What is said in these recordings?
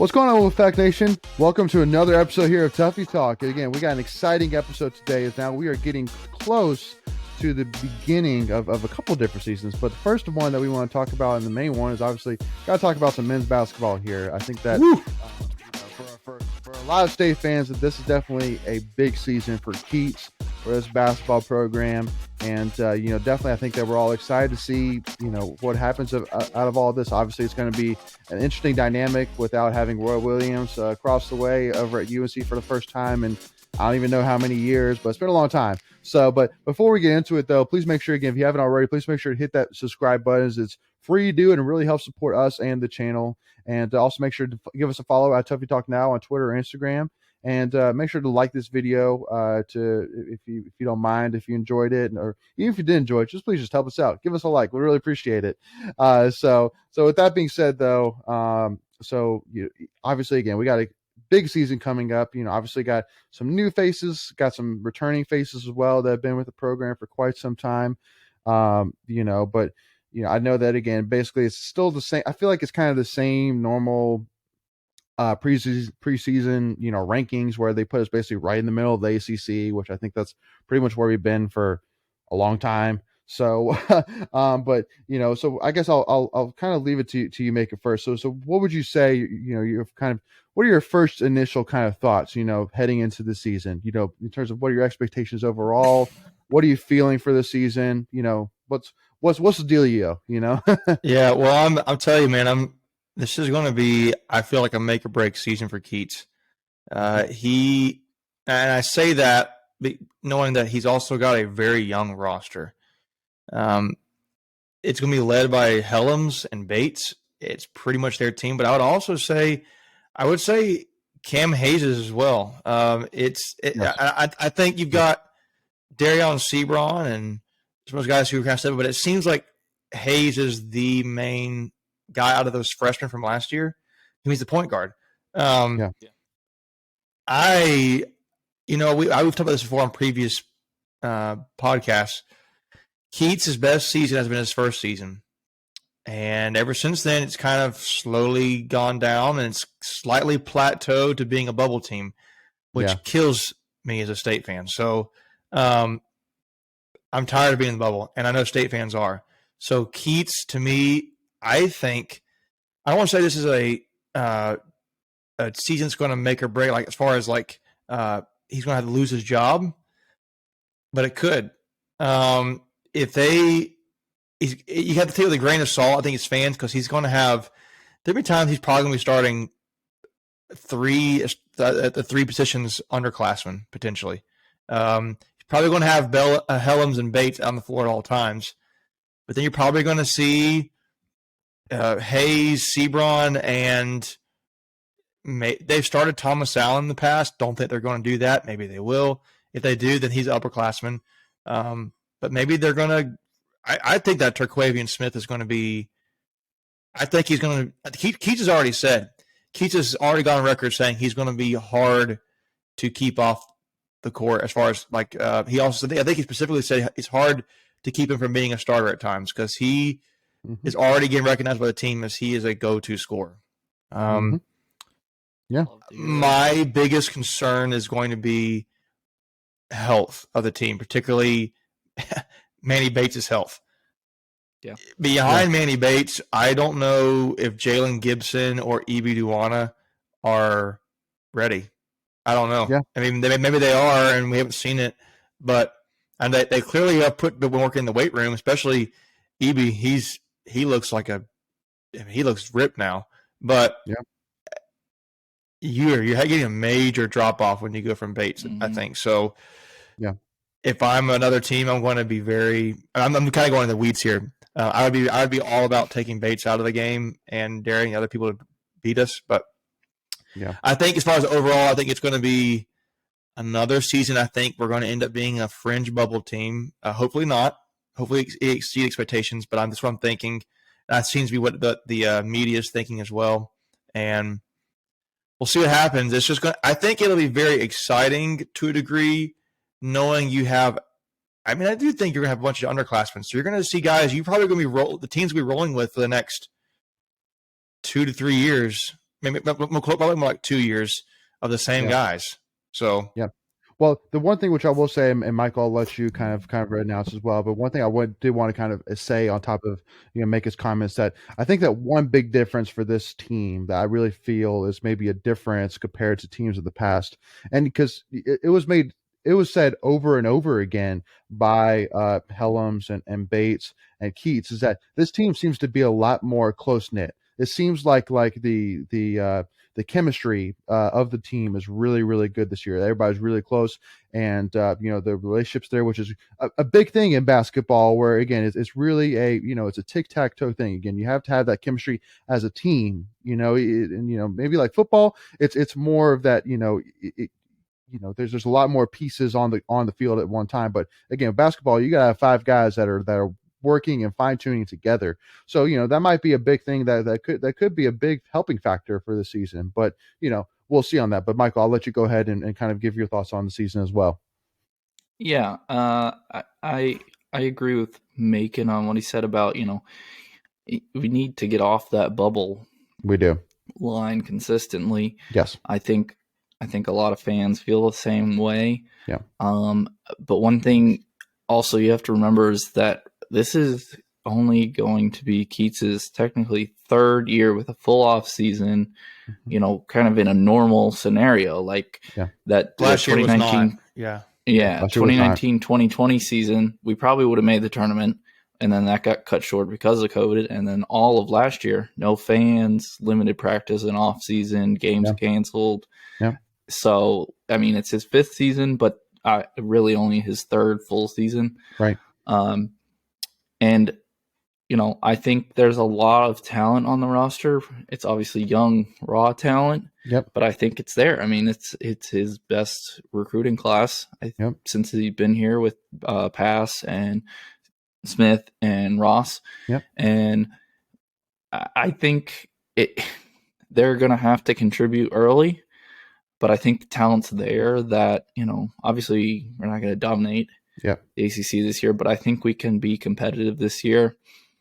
What's going on, Wolfpack Nation? Welcome to another episode here of Tuffy Talk. And again, we got an exciting episode today. As now we are getting close to the beginning of a couple different seasons. But the first one that we want to talk about, and the main one, is obviously got to talk about some men's basketball here. I think that for a lot of state fans, that this is definitely a big season for Keats, for this basketball program. And, definitely I think that we're all excited to see, what happens out of all this. Obviously, it's going to be an interesting dynamic without having Roy Williams across the way over at UNC for the first time. And I don't even know how many years, but it's been a long time. So, but before we get into it, though, please make sure, again, if you haven't already, please make sure to hit that subscribe button. It's free to do, and it really helps support us and the channel. And also make sure to give us a follow at Tuffy Talk Now on Twitter or Instagram. And make sure to like this video if you don't mind, if you enjoyed it, or even if you did enjoy it, please just help us out. Give us a like. We really appreciate it. So with that being said, though, obviously, again, we got a big season coming up. Obviously got some new faces, got some returning faces as well that have been with the program for quite some time. But I know that, again, basically it's still the same. I feel like it's kind of the same normal preseason rankings, where they put us basically right in the middle of the ACC, which I think that's pretty much where we've been for a long time. So, so I guess I'll kind of leave it to you make it first. So what would you say, what are your first initial kind of thoughts, heading into the season, in terms of what are your expectations overall? What are you feeling for the season? What's the dealio, Yeah, well, I'm telling you, man, this is going to be, I feel like, a make or break season for Keats. And I say that knowing that he's also got a very young roster. It's going to be led by Helms and Bates. It's pretty much their team, but I would say Cam Hayes as well. Yes. I think you've got Darion Sebron and some of those guys who are kind of stable, but it seems like Hayes is the main guy out of those freshmen from last year. He's the point guard. We've talked about this before on previous podcasts. Keats' best season has been his first season. And ever since then, it's kind of slowly gone down, and it's slightly plateaued to being a bubble team, which kills me as a state fan. So I'm tired of being in the bubble, and I know state fans are. So Keats, to me, I think, I don't want to say this is a season that's going to make or break, like as far as like he's going to have to lose his job, but it could. You have to take it with a grain of salt, I think, as fans, because he's going to have, there'll be times he's probably going to be starting the three positions underclassmen, potentially. He's probably going to have Helms and Bates on the floor at all times, but then you're probably going to see Hayes, Sebron, and they've started Thomas Allen in the past. Don't think they're going to do that. Maybe they will. If they do, then he's an upperclassman. But maybe they're going to – I think that Quavion Smith is going to be – I think he's going to – Keats has already said – Keats has already gone on record saying he's going to be hard to keep off the court as far as like he also said – I think he specifically said it's hard to keep him from being a starter at times because he – is already getting recognized by the team as he is a go-to scorer. My biggest concern is going to be health of the team, particularly Manny Bates' health. Yeah. Behind Manny Bates, I don't know if Jalen Gibson or Ibi Duana are ready. I don't know. Yeah. I mean, maybe they are, and we haven't seen it, but and they clearly have been working in the weight room, especially Ibi. He looks ripped now, but you're getting a major drop off when you go from Bates. I think so. Yeah. If I'm another team, I'm going to be I'm kind of going in the weeds here. I would be all about taking Bates out of the game and daring other people to beat us. But I think as far as overall, I think it's going to be another season. I think we're going to end up being a fringe bubble team. Hopefully not. Hopefully it exceed expectations, but that's what I'm thinking. That seems to be what the media is thinking as well. And we'll see what happens. It's just I think it'll be very exciting to a degree, knowing you have – I mean, I do think you're going to have a bunch of underclassmen. So you're going to see guys you're probably going to be – the teams will be rolling with for the next 2 to 3 years maybe probably more like 2 years of the same Yeah. guys. So Yeah. Well, the one thing which I will say, and Michael, I'll let you kind of announce as well. But one thing did want to kind of say on top of make his comments, that I think that one big difference for this team that I really feel is maybe a difference compared to teams of the past, and because it was said over and over again by Helms and Bates and Keats, is that this team seems to be a lot more close knit. It seems like the chemistry of the team is really, really good this year. Everybody's really close, and the relationships there, which is a big thing in basketball, where again it's really it's a tic tac toe thing. Again, you have to have that chemistry as a team. And maybe like football, it's more of that. There's a lot more pieces on the field at one time. But again, basketball, you gotta have five guys that are working and fine tuning together. So that might be a big thing that could be a big helping factor for the season. But we'll see on that. But Michael, I'll let you go ahead and kind of give your thoughts on the season as well. Yeah, I agree with Macon on what he said about we need to get off that bubble. We do line consistently. Yes, I think a lot of fans feel the same way. Yeah. But one thing also you have to remember is that this is only going to be Keats's technically third year with a full off season, kind of in a normal scenario like that. Last year was 2019, not. Yeah, 2019-2020 season, we probably would have made the tournament, and then that got cut short because of COVID. And then all of last year, no fans, limited practice and off season, games canceled. Yeah. So, I mean, it's his fifth season, but really only his third full season. Right. And, I think there's a lot of talent on the roster. It's obviously young, raw talent. Yep. But I think it's there. I mean, it's his best recruiting class since he's been here with Pass and Smith and Ross. Yep. And I think they're going to have to contribute early, but I think the talent's there that, obviously we're not going to dominate the ACC this year, but I think we can be competitive this year.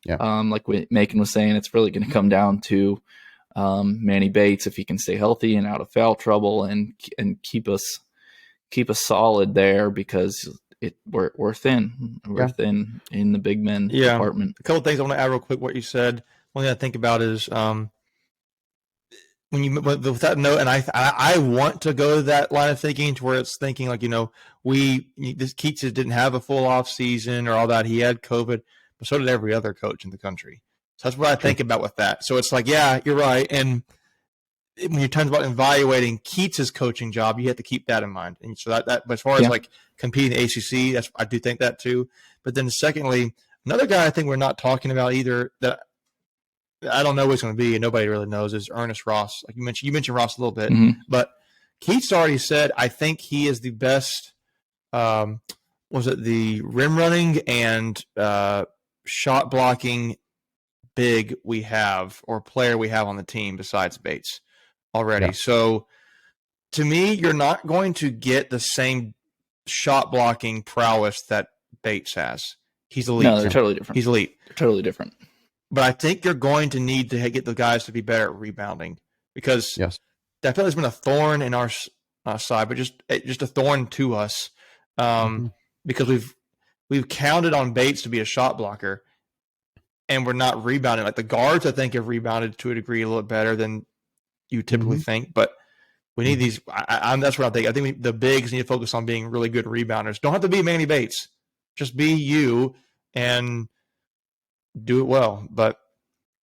Yeah. Like Macon was saying, it's really going to come down to Manny Bates, if he can stay healthy and out of foul trouble and keep us solid there, because we're thin. We're thin in the big men department. A couple of things I want to add real quick. What you said, one thing I think about is when with that note, and I want to go to that line of thinking to where it's thinking like this Keats didn't have a full off season or all that. He had COVID, but so did every other coach in the country. So that's what I think about with that. So it's like, yeah, you're right. And when you're talking about evaluating Keats's coaching job, you have to keep that in mind. And so that but as far as like competing in the ACC, I do think that too. But then secondly, another guy I think we're not talking about either that I don't know what he's going to be and nobody really knows is Ernest Ross. Like you mentioned Ross a little bit, but Keats already said I think he is the best. Was it the rim running and shot blocking big we have or player we have on the team besides Bates already. Yeah. So to me, you're not going to get the same shot blocking prowess that Bates has. He's elite. No, they're totally different. He's elite. They're totally different. But I think you're going to need to get the guys to be better at rebounding because that feel like has been a thorn in our side, but just a thorn to us because we've counted on Bates to be a shot blocker. And we're not rebounding. Like the guards, I think, have rebounded to a degree a little better than you typically think. But we need these. That's what I think. I think the bigs need to focus on being really good rebounders. Don't have to be Manny Bates. Just be you and do it well. But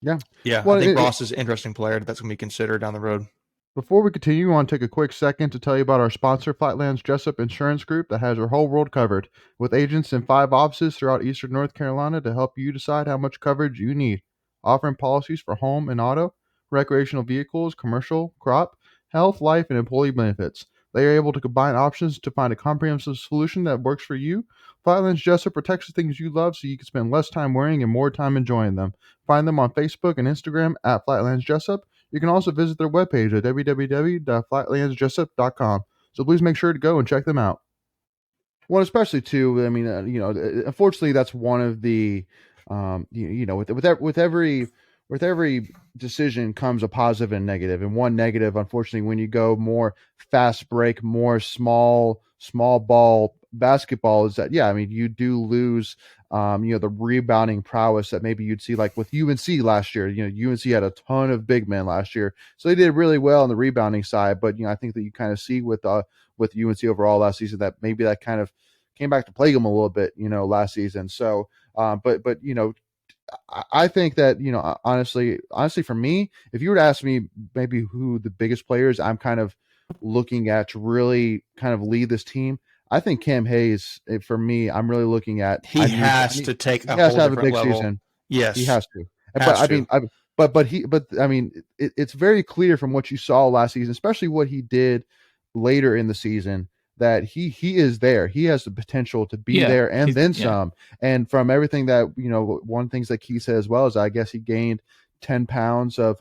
yeah. Well, I think Ross is an interesting player that's going to be considered down the road. Before we continue, I want to take a quick second to tell you about our sponsor, Flatlands Jessup Insurance Group, that has your whole world covered, with agents in 5 offices throughout eastern North Carolina to help you decide how much coverage you need. Offering policies for home and auto, recreational vehicles, commercial, crop, health, life, and employee benefits. They are able to combine options to find a comprehensive solution that works for you. Flatlands Jessup protects the things you love so you can spend less time worrying and more time enjoying them. Find them on Facebook and Instagram at Flatlands Jessup. You can also visit their webpage at www.flatlandsjessup.com. So please make sure to go and check them out. Well, especially too, I mean, unfortunately, that's one of the, with every decision comes a positive and negative. And one negative, unfortunately, when you go more fast break, more small ball basketball, is that you do lose the rebounding prowess that maybe you'd see like with UNC last year. UNC had a ton of big men last year, so they did really well on the rebounding side. But I think that you kind of see with UNC overall last season that maybe that kind of came back to plague them a little bit, last season. So, but I think that honestly, for me, if you were to ask me maybe who the biggest players I'm kind of looking at to really kind of lead this team, I think Cam Hayes. For me, I'm really looking at. He has to take he a has whole to have a different big level. season. Yes, he has to. Has but to. I mean, it's very clear from what you saw last season, especially what he did later in the season, that he is there. He has the potential to be there and then some. And from everything that one of the things that Keith said as well is I guess he gained 10 pounds of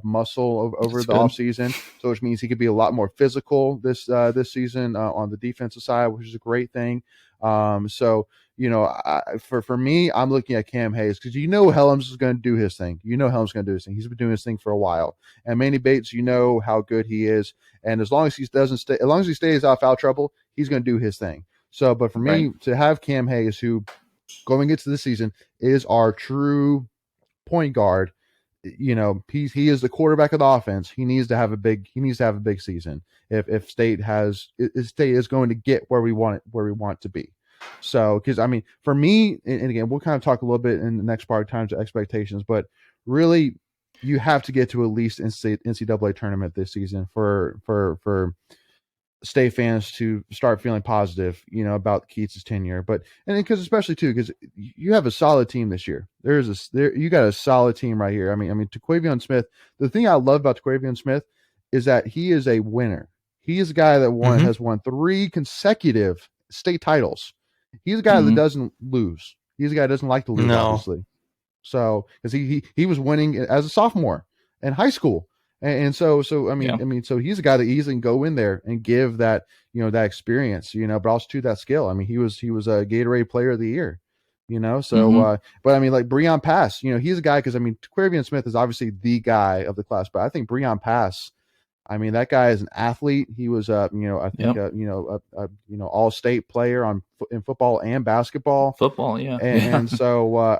muscle over the offseason, so which means he could be a lot more physical this season on the defensive side, which is a great thing. So for me, I'm looking at Cam Hayes because Helms is going to do his thing. Helms is going to do his thing. He's been doing his thing for a while. And Manny Bates, how good he is. And as long as he stays out of foul trouble, he's going to do his thing. So, but for me to have Cam Hayes, who going into the season is our true point guard, he is the quarterback of the offense. He needs to have a big season if State is going to get where we want to be. So, because for me, and again, we'll kind of talk a little bit in the next part of times of expectations, but really, you have to get to at least NCAA tournament this season for State fans to start feeling positive, about Keats' tenure. But because especially too, because you have a solid team this year. You got a solid team right here. To Quavion Smith, the thing I love about Quavion Smith is that he is a winner. He is a guy that has won 3 consecutive state titles. He's a guy that doesn't lose. He's a guy that doesn't like to lose, obviously. So, because he was winning as a sophomore in high school, and so so he's a guy that easily can go in there and give that that experience, but also to that skill. He was a Gatorade Player of the Year, So, but like Breon Pass, he's a guy because Quavion Smith is obviously the guy of the class, but I think Breon Pass. That guy is an athlete. He was I think all-state player in football and basketball. And so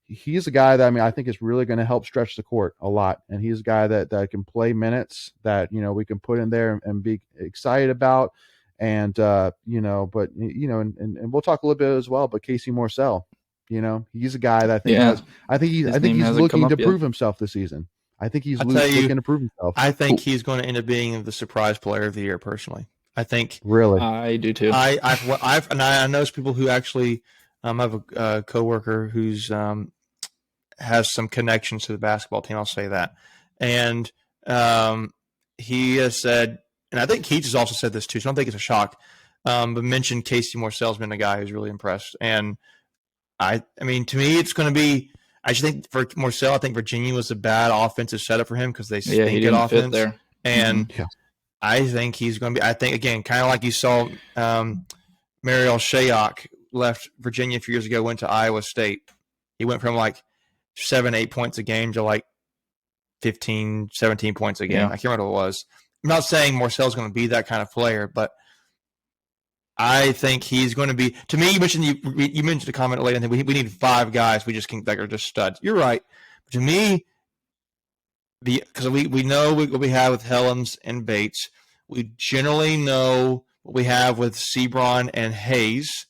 he's a guy that I think is really going to help stretch the court a lot. And he's a guy that can play minutes that we can put in there and be excited about. And but and we'll talk a little bit as well. But Casey Morsell, he's a guy that I think he's looking to prove himself this season. I think he's looking to prove himself. I think he's going to end up being the surprise player of the year. Personally, I think really I do too. I know people who actually have a coworker who's has some connections to the basketball team. I'll say that, and he has said, and I think Keats has also said this too. So I don't think it's a shock. But mentioned Casey Morsell's been a guy who's really impressed, and to me, it's going to be. I just think for Morsell, I think Virginia was a bad offensive setup for him because they stink at offense. There. And I think he's going to be. I think again, kind of like you saw, Mariel Shayok left Virginia a few years ago, went to Iowa State. He went from like 7-8 points a game to like 15, 17 points a game. I can't remember what it was. I'm not saying Morsell's going to be that kind of player, but I think he's going to be. To me, you mentioned a comment later. I think we need 5 guys. We just think that are just studs. You're right. But to me, because we know what we have with Helms and Bates, we generally know what we have with Sebron and Hayes.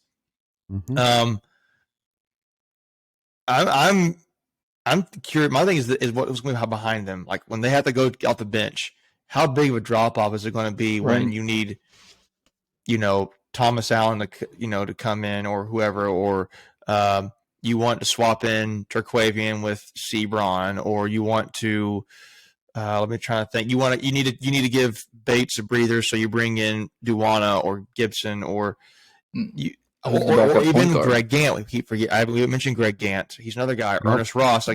I'm curious. My thing is what was going to be behind them. Like when they have to go off the bench, how big of a drop off is it going to be when you need, Thomas Allen to come in or whoever, or you want to swap in Terquavion with Sebron, or you want to let me try to think. You need to give Bates a breather, so you bring in Duana or Gibson or even Greg Gant. We mentioned Greg Gant. He's another guy. Ernest Ross.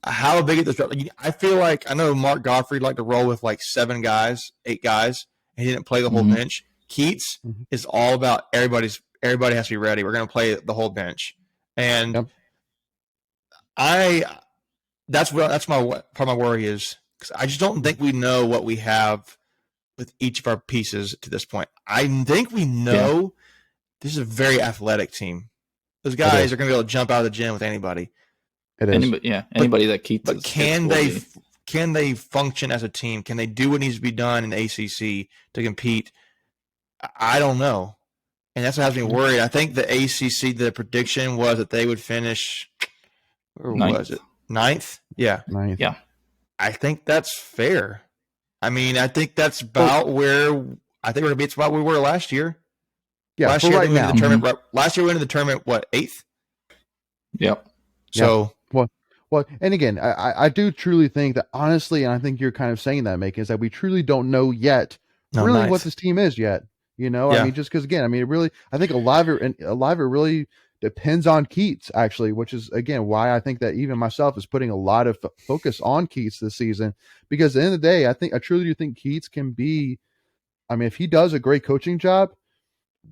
How big is this drop? I feel like I know Mark Gottfried liked to roll with like 7 guys, 8 guys, and he didn't play the whole bench. Keats is all about everybody has to be ready. We're going to play the whole bench. And that's my part of my worry is because I just don't think we know what we have with each of our pieces to this point. I think we know this is a very athletic team. Those guys are going to be able to jump out of the gym with anybody. It is. Anybody that keeps. But can they function as a team? Can they do what needs to be done in ACC to compete? I don't know, and that's what has me worried. I think the ACC, the prediction was that they would finish. Where was it? Ninth? Yeah. Ninth. Yeah. I think that's fair. I mean, I think that's about where I think we're going to be. It's about where we were last year. Yeah, last year right now. Last year we went to the tournament, what, 8th? Yep. So well, and again, I do truly think that honestly, and I think you're kind of saying that, Macon, is that we truly don't know yet what this team is yet. You know, I mean, just because again, I mean, it really, I think a lot of it really depends on Keats, actually, which is again why I think that even myself is putting a lot of focus on Keats this season, because at the end of the day, I truly do think Keats can be. I mean, if he does a great coaching job,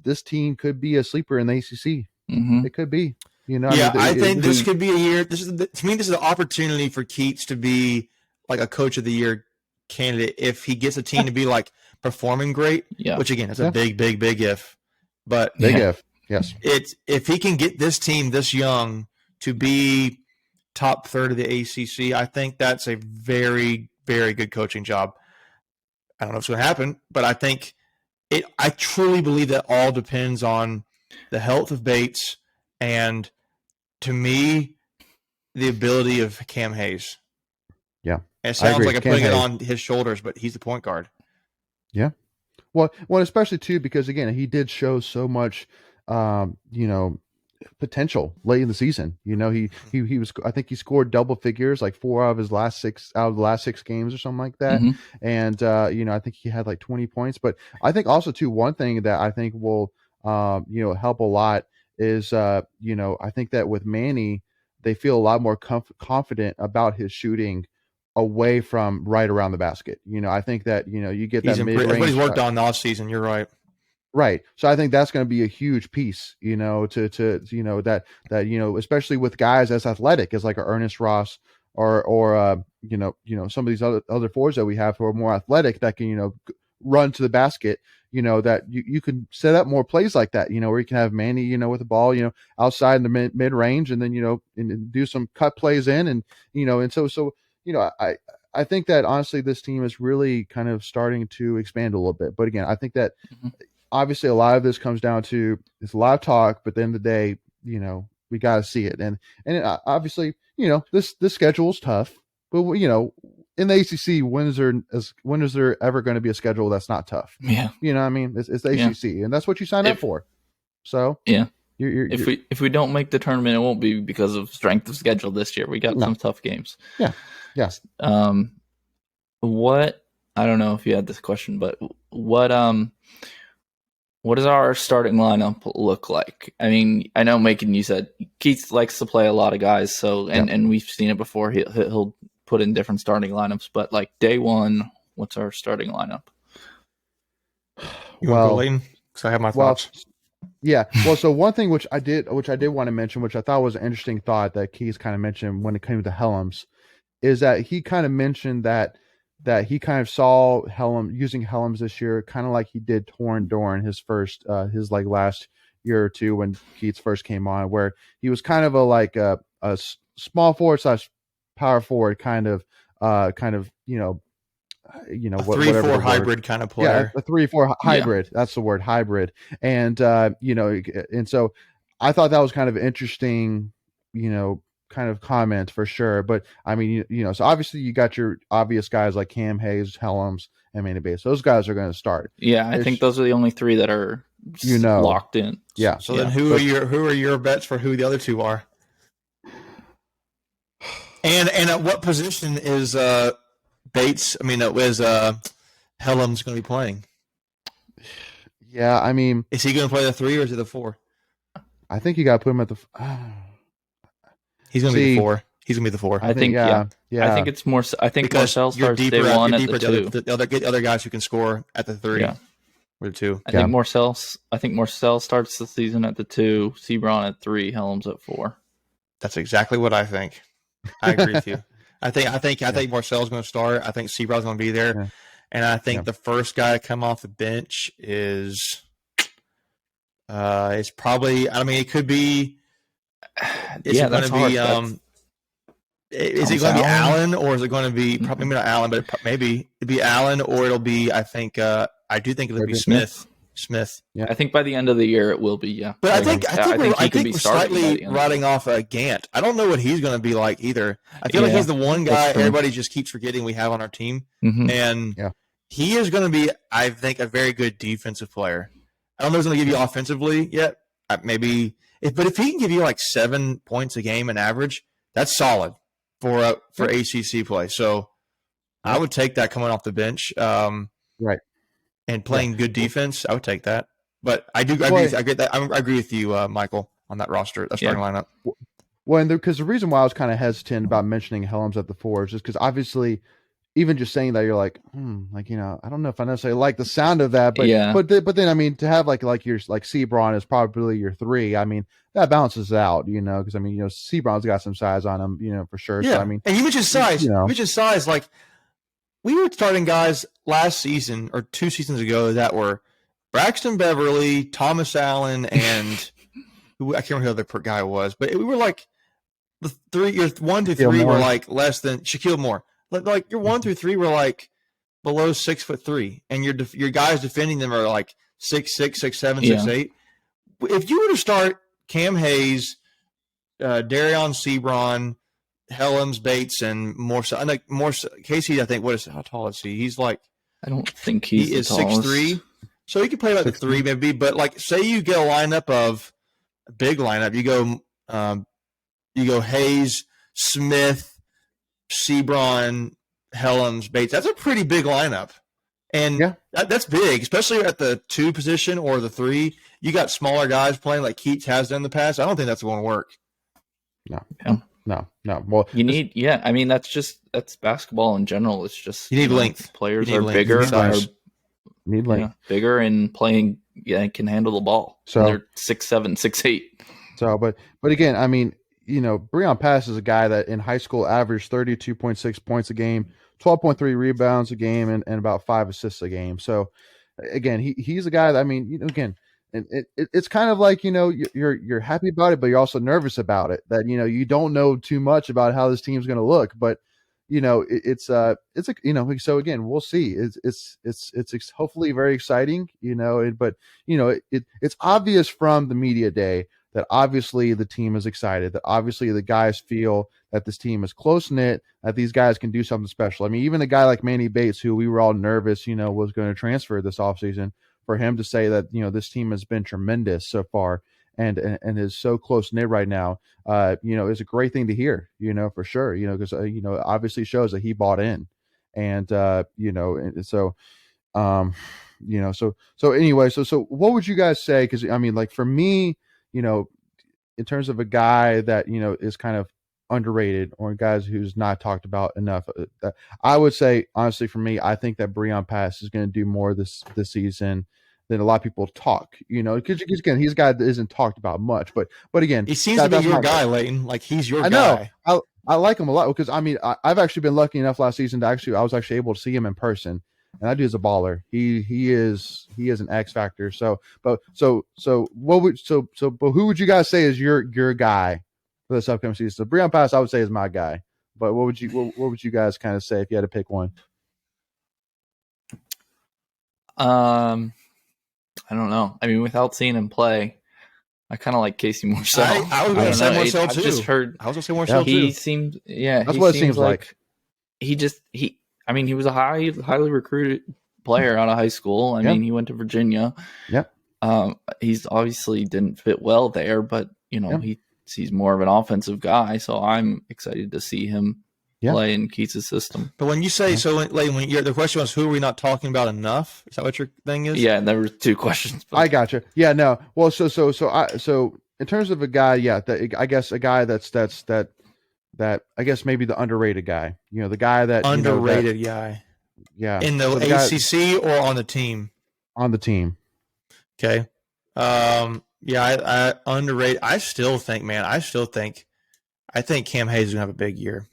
this team could be a sleeper in the ACC. Mm-hmm. It could be. You know, I think this could be a year. To me, this is an opportunity for Keats to be like a Coach of the Year candidate if he gets a team to be like performing great. Yeah. Which again is a big if. But big if. Yes. It's if he can get this team this young to be top third of the ACC, I think that's a very, very good coaching job. I don't know if it's going to happen, but I think I truly believe that all depends on the health of Bates and, to me, the ability of Cam Hayes. Yeah. And it sounds like I'm putting it on his shoulders, but he's the point guard. Yeah. Well, especially too, because again, he did show so much, potential late in the season. You know, he was, I think he scored double figures, like 4 out of the last 6 games or something like that. Mm-hmm. And, I think he had like 20 points, but I think also too, one thing that I think will, help a lot is, I think that with Manny, they feel a lot more confident about his shooting away from right around the basket. I think that, you get that mid-range. Everybody's worked on the off season. You're right. Right. So I think that's going to be a huge piece, that especially with guys as athletic as like Ernest Ross or some of these other forwards that we have who are more athletic that can, run to the basket, that you can set up more plays like that, where you can have Manny, with the ball, outside in the mid range and then, and do some cut plays in and, I think that honestly, this team is really kind of starting to expand a little bit. But again, I think that obviously a lot of this comes down to it's a lot of talk, but at the end of the day, we got to see it. And obviously, this schedule is tough, but in the ACC, when is there ever going to be a schedule that's not tough? Yeah. You know what I mean? It's the ACC and that's what you sign up for. So yeah, you're, if we don't make the tournament, it won't be because of strength of schedule this year. We got some tough games. Yeah. Yes. What, I don't know if you had this question, but what does our starting lineup look like? I mean, I know, Macon, you said Keith likes to play a lot of guys, so and we've seen it before. He'll put in different starting lineups, but like day one, what's our starting lineup? Because I have my thoughts. Yeah. Well, so one thing which I did want to mention, which I thought was an interesting thought that Keith kind of mentioned when it came to Helms, is that he kind of mentioned that he kind of saw using Helms this year, kind of like he did Torrin Dorn his last year or two when Keats first came on, where he was kind of a small forward / power forward kind of 3-4 hybrid kind of player. Yeah, a 3-4 hybrid. Yeah. That's the word, hybrid. And and so I thought that was kind of interesting, kind of comment for sure. But I mean, so obviously you got your obvious guys like Cam Hayes, Helms, and Manny Bates. Those guys are going to start. Yeah, I think those are the only 3 that are locked in. Yeah. So then who are your bets for who the other 2 are? And at what position is Bates? I mean, is Helms going to be playing? Yeah, I mean, is he going to play the 3 or is it the 4? I think you got to put him at the. He's going to be the 4. He's going to be the 4. I think. Yeah. I think it's more. I think Morsell starts day 1 at the 2. The other guys who can score at the 3. Yeah. Or the 2. I think Morsell starts the season at the 2. Sebron at 3. Helms at 4. That's exactly what I think. I agree with you. I think Morsell's going to start. I think Seabrod's going to be there, Yeah. and I think the first guy to come off the bench is it's probably. I mean, it could be. Is it going to be? Is it going to be Allen, or is it going to be probably not Allen, but maybe it'd be Allen, or it'll be. I think. I do think it'll be Smith. Yeah, I think by the end of the year it will be. Yeah, but I think we're slightly riding off Gant. I don't know what he's going to be like either. I feel like he's the one guy everybody just keeps forgetting we have on our team, and he is going to be, I think, a very good defensive player. I don't know if he's going to give you offensively yet. Maybe, but if he can give you like 7 points a game in average, that's solid for ACC play. So I would take that coming off the bench. Right. And playing good defense, I would take that. But I agree with you, Michael, on that roster, that starting lineup. Well, because the reason why I was kind of hesitant about mentioning Helms at the 4 is just because obviously, even just saying that, you're like, I don't know if I necessarily like the sound of that, but but then I mean, to have like Sebron is probably your 3. I mean, that balances out, because I mean, Sebron's got some size on him, for sure. Yeah, so, I mean, and you mentioned size, like. We were starting guys last season or 2 seasons ago that were Braxton Beverly, Thomas Allen, and I can't remember who the other guy was, but we were like the 1 through 3 were like less than Shaquille Moore. Like your 1 through 3 were like below 6'3", and your guys defending them are like 6'6", 6'7", 6'8". If you were to start Cam Hayes, Darion Sebron, Helms, Bates, and Morsell. And like Morsell, Casey, I think, how tall is he? He's like, I don't think he is 6'3", so he could play like the 3 maybe. But like, say you get a big lineup. You go Hayes, Smith, Sebron, Helms, Bates. That's a pretty big lineup, and that's big, especially at the 2 position or the 3. You got smaller guys playing like Keats has done in the past. I don't think that's going to work. No. Yeah. No. Well, you need, I mean, that's basketball in general. It's just you need length. Players are bigger, need length, bigger, and playing. Yeah, can handle the ball. So and they're 6'7", 6'8". So, but again, I mean, Breon Pass is a guy that in high school averaged 32.6 points a game, 12.3 rebounds a game, and about 5 assists a game. So, again, he's a guy that, I mean, again. And it's kind of like, you're happy about it, but you're also nervous about it, that, you don't know too much about how this team's going to look, but so again, we'll see. It's hopefully very exciting, but it's obvious from the media day that obviously the team is excited, that obviously the guys feel that this team is close knit, that these guys can do something special. I mean, even a guy like Manny Bates, who we were all nervous, was going to transfer this offseason, for him to say that, this team has been tremendous so far and is so close knit right now, is a great thing to hear, for sure, because, obviously shows that he bought in, and, and so, so anyway, so what would you guys say? Cause I mean, like for me, in terms of a guy that, is kind of underrated, or guys who's not talked about enough, I would say, honestly, for me, I think that Breon Pass is going to do more this season than a lot of people talk, because again, he's a guy that isn't talked about much, but again, he seems to be your guy, Leighton. Like he's your guy. I like him a lot, because I mean, I've actually been lucky enough last season to I was actually able to see him in person, and that dude's a baller. He is an X factor. But who would you guys say is your guy for this upcoming season? So Breon Pass, I would say, is my guy. But what would you guys kind of say if you had to pick one? I don't know. I mean, without seeing him play, I kind of like Casey Morsell. I was going to say Morsell too. I was going to say Morsell too. He seemed, that's what it seems like. I mean, he was a highly recruited player out of high school. I mean, he went to Virginia. Yeah. He's obviously didn't fit well there, but he's more of an offensive guy. So I'm excited to see him play in Keats' system. But when you say the question was, who are we not talking about enough? Is that what your thing is? Yeah, there were 2 questions. But... I gotcha. Yeah, no. Well, so in terms of a guy, I guess a guy that I guess maybe the underrated guy. The guy that underrated guy. Yeah. In the ACC or on the team? On the team. Okay. I underrated. I think Cam Hayes is gonna have a big year.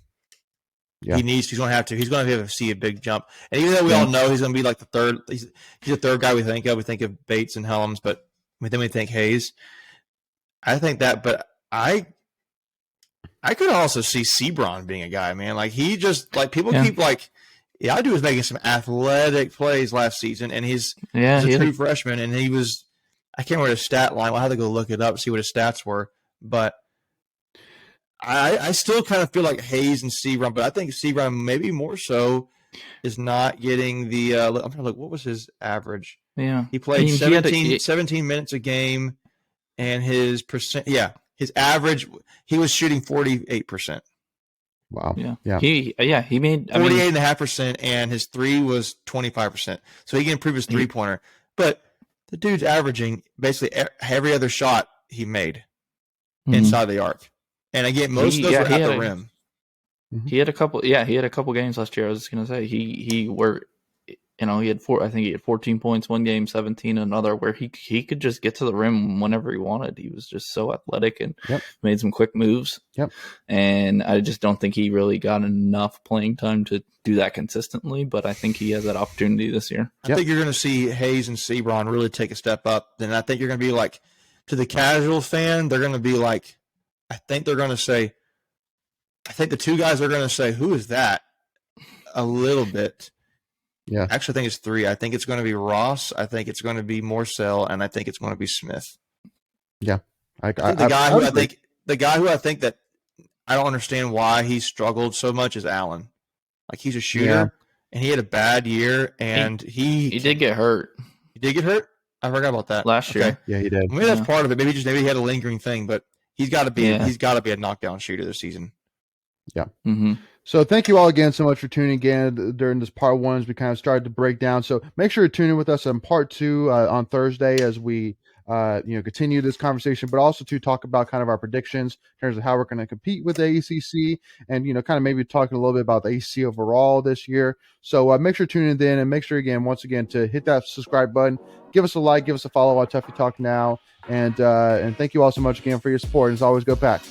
Yeah. He's going to have to. He's going to be able to see a big jump. And even though we all know he's going to be like the third, he's the third guy we think of. We think of Bates and Helms, but then we think Hayes. I think that, but I could also see Sebron being a guy, man. Like he just like people keep like, I do was making some athletic plays last season, and he's a true freshman, and he was. I can't remember his stat line. I'll have to go look it up, see what his stats were, but. I still kind of feel like Hayes and Sebron, but I think Sebron maybe more so is not getting the I'm trying to look, what was his average? Yeah. He played 17 minutes a game, and his average, he was shooting 48%. Wow. Yeah. He made 48.5%, and his three was 25%. So he can improve his three-pointer. But the dude's averaging basically every other shot he made inside the arc. And again, most of those were at the rim. He had a couple games last year. I was just gonna say he had 14 points one game, 17 another, where he could just get to the rim whenever he wanted. He was just so athletic and made some quick moves. Yep. And I just don't think he really got enough playing time to do that consistently, but I think he has that opportunity this year. I think you're going to see Hayes and Sebron really take a step up. Then I think you're going to be like, to the casual fan, they're going to be like, I think the two guys are going to say, who is that? A little bit. Yeah. Actually, I think it's three. I think it's going to be Ross. I think it's going to be Morsell, and I think it's going to be Smith. Yeah. The guy who I think that I don't understand why he struggled so much is Allen. Like, he's a shooter, and he had a bad year, and he did get hurt. He did get hurt? I forgot about that. Last year. Yeah, he did. Maybe that's part of it. Maybe he had a lingering thing, but he's got to be a knockdown shooter this season. Yeah. Mm-hmm. So thank you all again so much for tuning in during this part one as we kind of started to break down. So make sure to tune in with us on part two on Thursday as we continue this conversation, but also to talk about kind of our predictions in terms of how we're going to compete with the ACC and, kind of maybe talking a little bit about the ACC overall this year. So make sure to tune in then, and make sure once again to hit that subscribe button, give us a like, give us a follow on Tuffy Talk Now. And thank you all so much again for your support. And as always, go Pack.